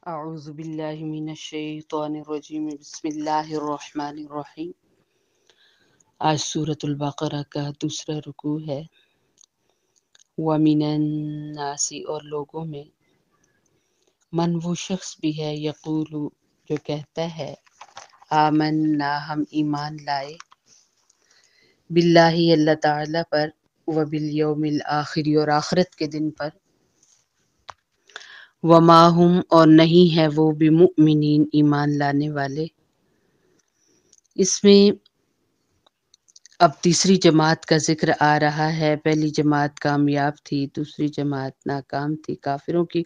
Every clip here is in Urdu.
اعوذ باللہ من الشیطان الرجیم بسم اللہ الرحمن الرحیم۔ آج سورۃ البقرہ کا دوسرا رکوع ہے۔ وَمِنَ النَّاسِ اور لوگوں میں، من وہ شخص بھی ہے یقول جو کہتا ہے آمنا ہم ایمان لائے، باللہ اللہ تعالی پر، وبالیوم الآخر اور آخرت کے دن پر، وما ہم اور نہیں ہے وہ بمؤمنین ایمان لانے والے۔ اس میں اب تیسری جماعت کا ذکر آ رہا ہے۔ پہلی جماعت کامیاب تھی، دوسری جماعت ناکام تھی کافروں کی،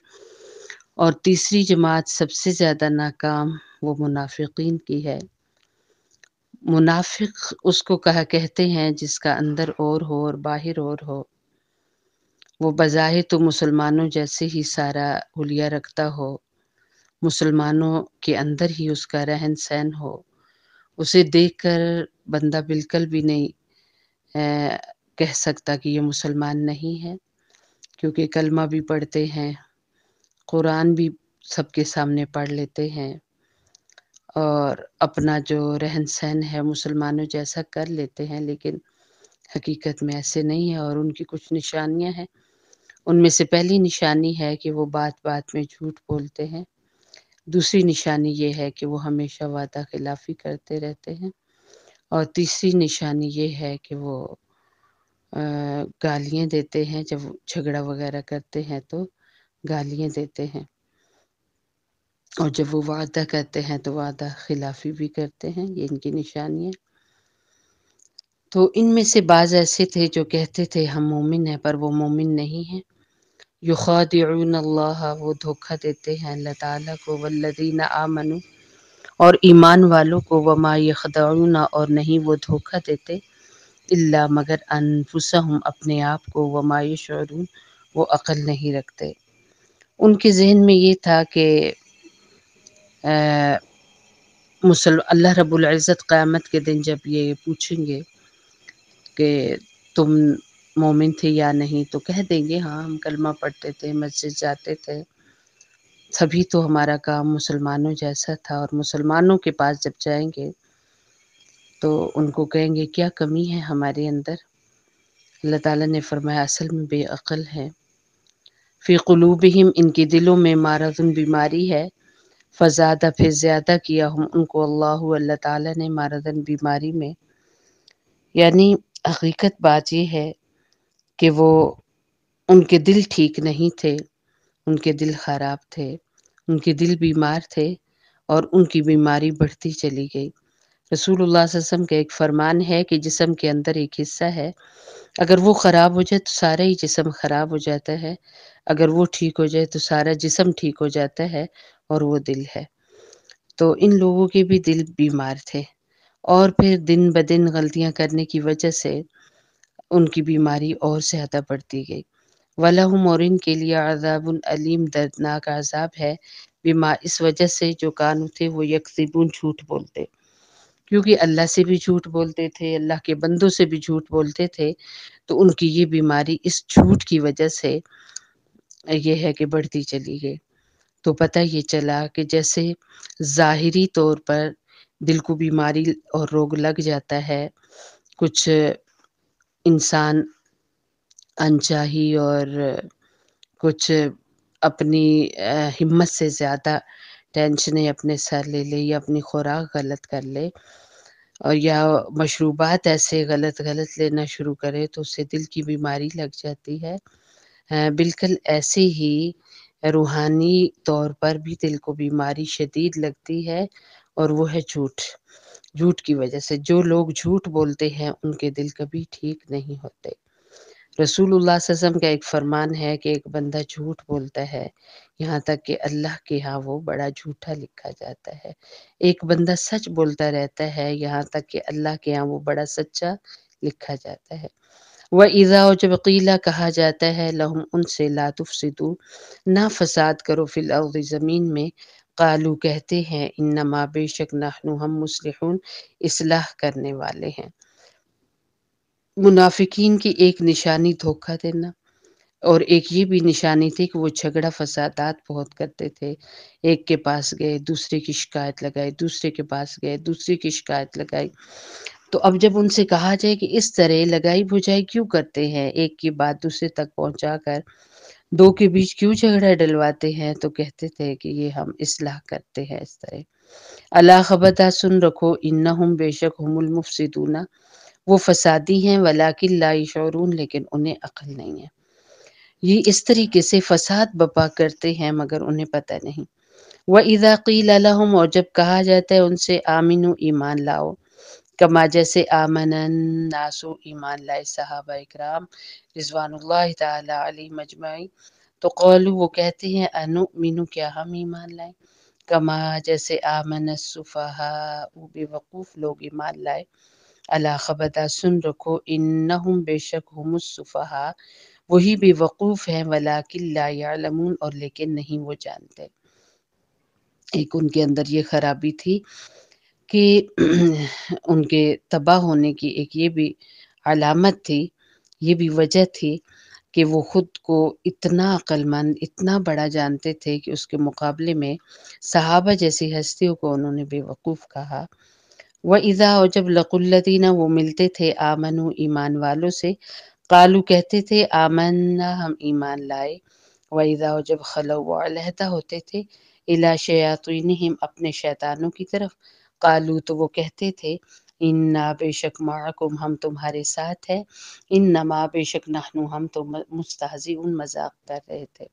اور تیسری جماعت سب سے زیادہ ناکام وہ منافقین کی ہے۔ منافق اس کو کہتے ہیں جس کا اندر اور ہو اور باہر اور ہو۔ وہ بظاہر تو مسلمانوں جیسے ہی سارا حلیہ رکھتا ہو، مسلمانوں کے اندر ہی اس کا رہن سہن ہو، اسے دیکھ کر بندہ بالکل بھی نہیں کہہ سکتا کہ یہ مسلمان نہیں ہے، کیونکہ کلمہ بھی پڑھتے ہیں، قرآن بھی سب کے سامنے پڑھ لیتے ہیں، اور اپنا جو رہن سہن ہے مسلمانوں جیسا کر لیتے ہیں، لیکن حقیقت میں ایسے نہیں ہے۔ اور ان کی کچھ نشانیاں ہیں۔ ان میں سے پہلی نشانی ہے کہ وہ بات بات میں جھوٹ بولتے ہیں۔ دوسری نشانی یہ ہے کہ وہ ہمیشہ وعدہ خلافی کرتے رہتے ہیں، اور تیسری نشانی یہ ہے کہ وہ گالیاں دیتے ہیں، جب جھگڑا وغیرہ کرتے ہیں تو گالیاں دیتے ہیں، اور جب وہ وعدہ کرتے ہیں تو وعدہ خلافی بھی کرتے ہیں۔ یہ ان کی نشانی ہے۔ تو ان میں سے بعض ایسے تھے جو کہتے تھے ہم مومن ہیں، پر وہ مومن نہیں ہیں۔ یخادعون اللہ، وہ دھوکہ دیتے ہیں اللہ تعالیٰ کو، والذین آمنوا اور ایمان والوں کو، وما یخدعون اور نہیں وہ دھوکہ دیتے، الا مگر انفسہم اپنے آپ کو، وما یشعرون وہ عقل نہیں رکھتے۔ ان کے ذہن میں یہ تھا کہ اللہ رب العزت قیامت کے دن جب یہ پوچھیں گے کہ تم مومن تھے یا نہیں، تو کہہ دیں گے ہاں ہم کلمہ پڑھتے تھے، مسجد جاتے تھے، سبھی تو ہمارا کام مسلمانوں جیسا تھا، اور مسلمانوں کے پاس جب جائیں گے تو ان کو کہیں گے کیا کمی ہے ہمارے اندر؟ اللہ تعالیٰ نے فرمایا اصل میں بے عقل ہے۔ فی قلوبہم ان کے دلوں میں مرض بیماری ہے، فزادہ پھر زیادہ کیا ہم ان کو اللہ تعالیٰ نے مرضاً بیماری میں، یعنی حقیقت بات یہ ہے کہ وہ ان کے دل ٹھیک نہیں تھے، ان کے دل خراب تھے، ان کے دل بیمار تھے، اور ان کی بیماری بڑھتی چلی گئی۔ رسول اللہ صلی اللہ علیہ وسلم کا ایک فرمان ہے کہ جسم کے اندر ایک حصہ ہے، اگر وہ خراب ہو جائے تو سارا ہی جسم خراب ہو جاتا ہے، اگر وہ ٹھیک ہو جائے تو سارا جسم ٹھیک ہو جاتا ہے، اور وہ دل ہے۔ تو ان لوگوں کے بھی دل بیمار تھے، اور پھر دن بدن غلطیاں کرنے کی وجہ سے ان کی بیماری اور زیادہ بڑھتی گئی۔ وَلَهُمْ اور ان کے لیے عذاب علیم دردناک عذاب ہے، بما اس وجہ سے جو کانوا تھے وہ یکذبون جھوٹ بولتے، کیونکہ اللہ سے بھی جھوٹ بولتے تھے، اللہ کے بندوں سے بھی جھوٹ بولتے تھے، تو ان کی یہ بیماری اس جھوٹ کی وجہ سے یہ ہے کہ بڑھتی چلی گئی۔ تو پتہ یہ چلا کہ جیسے ظاہری طور پر دل کو بیماری اور روگ لگ جاتا ہے، کچھ انسان انچاہی اور کچھ اپنی ہمت سے زیادہ ٹینشنیں اپنے سر لے لے، یا اپنی خوراک غلط کر لے، اور یا مشروبات ایسے غلط لینا شروع کرے تو اس سے دل کی بیماری لگ جاتی ہے۔ بالکل ایسے ہی روحانی طور پر بھی دل کو بیماری شدید لگتی ہے، اور وہ ہے جھوٹ کی وجہ سے۔ جو لوگ جھوٹ بولتے ہیں ان کے دل کبھی ٹھیک نہیں ہوتے۔ رسول اللہ صلی اللہ علیہ وسلم کا ایک فرمان ہے کہ ایک بندہ جھوٹ بولتا ہے یہاں تک کہ اللہ کے ہاں وہ بڑا جھوٹا لکھا جاتا ہے، ایک بندہ سچ بولتا رہتا ہے یہاں تک کہ اللہ کے ہاں وہ بڑا سچا لکھا جاتا ہے۔ وَإِذَا اور جب قیلہ کہا جاتا ہے لہم ان سے لا تفسدوا نہ فساد کرو فی الارض زمین میں، قالو کہتے ہیں انما بے شک نحن ہم مصلحون اصلاح کرنے والے ہیں۔ منافقین کی ایک نشانی دھوکہ دینا، اور ایک یہ بھی نشانی تھی کہ وہ جھگڑا فسادات بہت کرتے تھے، ایک کے پاس گئے دوسرے کی شکایت لگائی، دوسرے کے پاس گئے دوسرے کی شکایت لگائی۔ تو اب جب ان سے کہا جائے کہ اس طرح لگائی بجھائی کیوں کرتے ہیں، ایک کی بات دوسرے تک پہنچا کر دو کے بیچ کیوں جھگڑا ڈلواتے ہیں، تو کہتے تھے کہ یہ ہم اصلاح کرتے ہیں اس طرح۔ الا خبردار سن رکھو، انہم بے شک ہم المفسدون، وہ فسادی ہیں، ولکن لا یشعرون لیکن انہیں عقل نہیں ہے۔ یہ اس طریقے سے فساد بپا کرتے ہیں مگر انہیں پتہ نہیں۔ وَإِذَا قِيلَ لَهُمْ، اور جب کہا جاتا ہے ان سے آمنو ایمان لاؤ، کما جیسے آمن الناس ایمان لائے صحابہ اکرام رضوان اللہ تعالی علیہم اجمعین، تو قولوا وہ کہتے ہیں انؤمن کیا ہم ایمان لائیں، کما جیسے آمن السفہاء بے وقوف لوگ ایمان لائے۔ الا خبردار سن رکھو، انہم بے شک ہم السفہاء وہی بے وقوف ہیں، ولکن لا یعلمون اور لیکن نہیں وہ جانتے۔ ایک ان کے اندر یہ خرابی تھی کہ ان کے تباہ ہونے کی ایک یہ بھی علامت تھی، یہ بھی وجہ تھی کہ وہ خود کو اتنا عقل مند اتنا بڑا جانتے تھے کہ اس کے مقابلے میں صحابہ جیسی ہستیوں کو انہوں نے بے وقوف کہا۔ وَإِذَا، اور جب لقوا الَّذِينَ وہ ملتے تھے آمنوا ایمان والوں سے، قالوا کہتے تھے آمنا ہم ایمان لائے۔ وَإِذَا، اور جب خلوا وہ علیحدہ ہوتے تھے الی شیاطینہم اپنے شیطانوں کی طرف، قالوا تو وہ کہتے تھے انا بے شک معکم ہم تمہارے ساتھ ہے، انما بے شک نحن ہم تو مستہزئون مذاق کر رہے تھے۔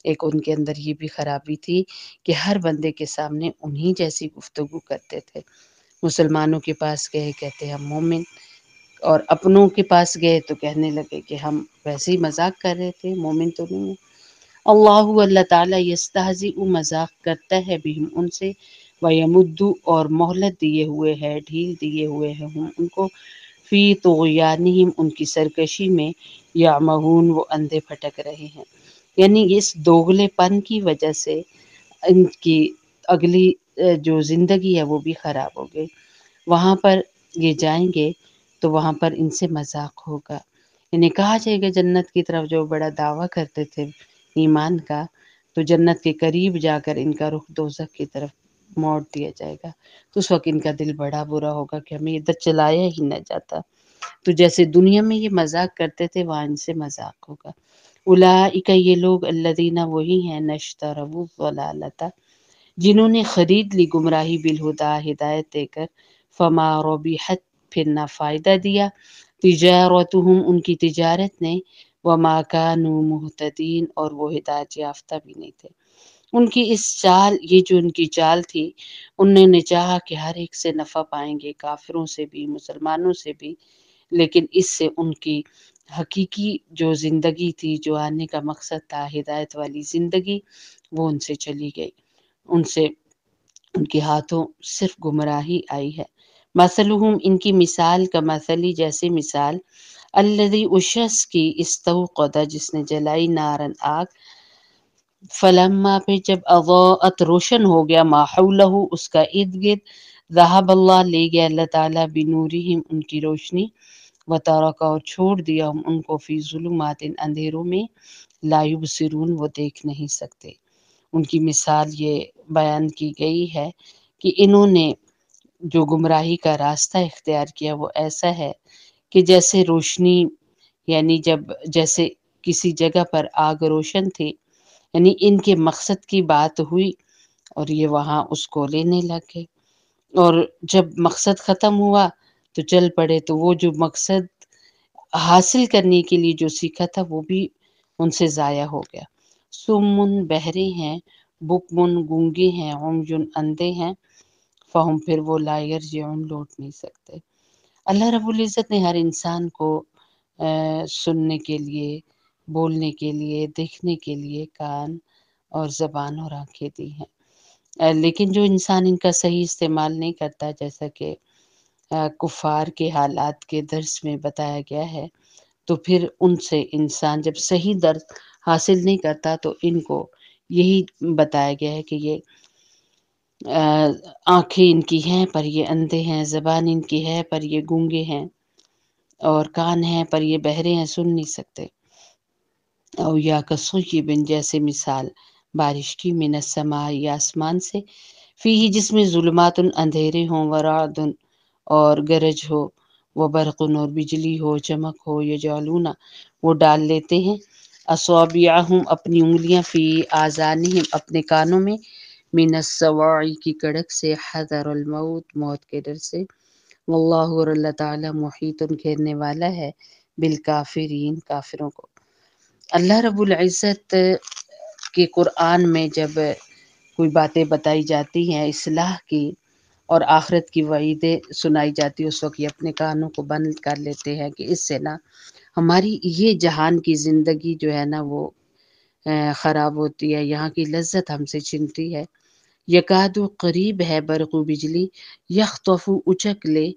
ایک ان کے اندر یہ بھی خرابی تھی کہ ہر بندے کے سامنے انہی جیسی گفتگو کرتے تھے۔ مسلمانوں کے پاس گئے کہتے ہم مومن، اور اپنوں کے پاس گئے تو کہنے لگے کہ ہم ویسے ہی مذاق کر رہے تھے، مومن تو نہیں ہیں۔ اللہ تعالیٰ یستہزئ مذاق کرتا ہے بہم ان سے، ویمد اور مہلت دیے ہوئے ہے، ڈھیل دیے ہوئے ہیں ہم ان کو، فی طغیانہم ان کی سرکشی میں، یعمہون وہ اندھے پھٹک رہے ہیں۔ یعنی اس دوغلے پن کی وجہ سے ان کی اگلی جو زندگی ہے وہ بھی خراب ہو گئی۔ وہاں پر یہ جائیں گے تو وہاں پر ان سے مذاق ہوگا، انہیں کہا جائے گا جنت کی طرف جو بڑا دعویٰ کرتے تھے ایمان کا، تو جنت کے قریب جا کر ان کا رخ دوزخ کی طرف موڑ دیا جائے گا، تو اس وقت ان کا دل بڑا برا ہوگا کہ ہمیں ادھر چلایا ہی نہ جاتا۔ تو جیسے دنیا میں یہ مذاق کرتے تھے وہاں ان سے مذاق ہوگا۔ اولئک یہ لوگ الذین وہی ہیں نشتروا الضلالۃ جنہوں نے خرید لی گمراہی بالہدیٰ ہدایت دے کر، فما ربحت پھر نہ فائدہ دیا، تجارتہم ان کی تجارت نے، وما کانوا مہتدین اور وہ ہدایت یافتہ بھی نہیں تھے۔ ان کی اس چال، یہ جو ان کی چال تھی، انہوں نے چاہا کہ ہر ایک سے نفع پائیں گے، کافروں سے بھی مسلمانوں سے بھی، لیکن اس سے ان کی حقیقی جو زندگی تھی، جو آنے کا مقصد تھا ہدایت والی زندگی، وہ ان سے چلی گئی، ان سے ان کے ہاتھوں صرف گمراہی آئی ہے۔ مثلہم ان کی مثال کا مثلی جیسے مثال، الذی اس شخص کی استوقد جس نے جلائی نارن آگ، فلما پہ جب اضاءت روشن ہو گیا ما حولہ اس کا ارد گرد، ذہب اللہ لے گیا اللہ تعالیٰ بنورہم ان کی روشنی، وترک اور چھوڑ دیا ہم ان کو فی ظلمات اندھیروں میں، لا یبصرون وہ دیکھ نہیں سکتے۔ ان کی مثال یہ بیان کی گئی ہے کہ انہوں نے جو گمراہی کا راستہ اختیار کیا وہ ایسا ہے کہ جیسے روشنی، یعنی جیسے کسی جگہ پر آگ روشن تھی، یعنی ان کے مقصد کی بات ہوئی اور یہ وہاں اس کو لینے لگے، اور جب مقصد ختم ہوا تو چل پڑے، تو وہ جو مقصد حاصل کرنے کے لیے جو سیکھا تھا وہ بھی ان سے ضائع ہو گیا۔ سمن بہرے ہیں، بکمن گونگے ہیں، عمین اندھے ہیں، فہم پھر وہ لا یرجعون لوٹ نہیں سکتے۔ اللہ رب العزت نے ہر انسان کو سننے کے لیے، بولنے کے لیے، دیکھنے کے لیے کان اور زبان اور آنکھیں دی ہیں، لیکن جو انسان ان کا صحیح استعمال نہیں کرتا، جیسا کہ کفار کے حالات کے درس میں بتایا گیا ہے، تو پھر ان سے انسان جب صحیح درس حاصل نہیں کرتا تو ان کو یہی بتایا گیا ہے کہ یہ آنکھیں ان کی ہیں پر یہ اندھے ہیں، زبان ان کی ہے پر یہ گونگے ہیں، اور کان ہیں پر یہ بہرے ہیں، سن نہیں سکتے۔ او یا کصیب جیسے مثال بارش کی، من السماء یا آسمان سے، فی جس میں ظلمات اندھیرے ہوں، ورعد اور گرج ہو، وبرق اور بجلی ہو، چمک ہو، یجعلون وہ ڈال لیتے ہیں، اصابعہم اپنی انگلیاں، فی آذانہم اپنے کانوں میں، من الصواعق کی کڑک سے، حذر الموت موت کے ڈر سے، واللہ اور اللہ تعالی محیط گھیرنے والا ہے، بالکافرین کافروں کو۔ اللہ رب العزت کے قرآن میں جب کوئی باتیں بتائی جاتی ہیں اصلاح کی اور آخرت کی وعیدیں سنائی جاتی، اس وقت یہ اپنے کانوں کو بند کر لیتے ہیں کہ اس سے نا ہماری یہ جہان کی زندگی جو ہے نا وہ خراب ہوتی ہے، یہاں کی لذت ہم سے چھنتی ہے۔ یکاد قریب ہے برق و بجلی، یخطف اچک لے،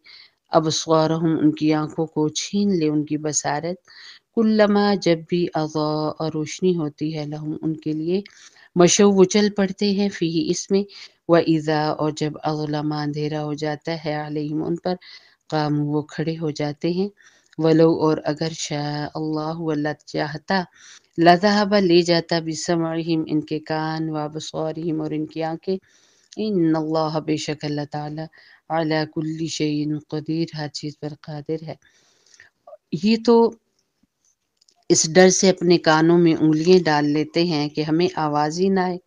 ابصارہم ان کی آنکھوں کو چھین لے ان کی بصارت، کلما جب بھی اضاء روشنی ہوتی ہے، لہم ان کے لیے، مشو وہ چل پڑتے ہیں، فی اس میں، واذا اور جب اظلم اندھیرا ہو جاتا ہے، علیہم ان پر، قاموا وہ کھڑے ہو جاتے ہیں، ولو اور اگر شاء اللہ اللہ چاہتا، لذهب لے جاتا، بسمعہم ان کے کان، وابصارہم اور ان کی آنکھیں، ان اللہ بے شک اللہ تعالی علی کل شیء قدیر ہر چیز پر قادر ہے۔ یہ تو اس ڈر سے اپنے کانوں میں انگلیاں ڈال لیتے ہیں کہ ہمیں آواز ہی نہ آئے،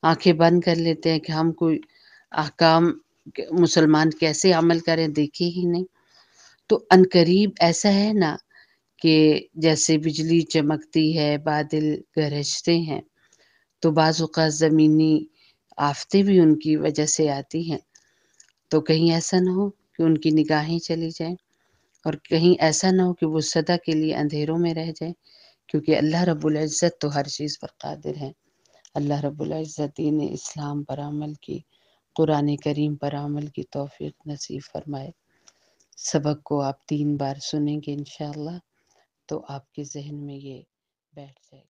آنکھیں بند کر لیتے ہیں کہ ہم کوئی احکام مسلمان کیسے عمل کریں دیکھے ہی نہیں۔ تو عنقریب ایسا ہے نا کہ جیسے بجلی چمکتی ہے، بادل گرجتے ہیں، تو بعض اوقات زمینی آفتیں بھی ان کی وجہ سے آتی ہیں، تو کہیں ایسا نہ ہو کہ ان کی نگاہیں چلی جائیں، اور کہیں ایسا نہ ہو کہ وہ سدا کے لیے اندھیروں میں رہ جائیں، کیونکہ اللہ رب العزت تو ہر چیز پر قادر ہے۔ اللہ رب العزت دین اسلام پر عمل کی، قرآن کریم پر عمل کی توفیق نصیب فرمائے۔ سبق کو آپ 3 بار سنیں گے انشاءاللہ تو آپ کے ذہن میں یہ بیٹھ جائے گا۔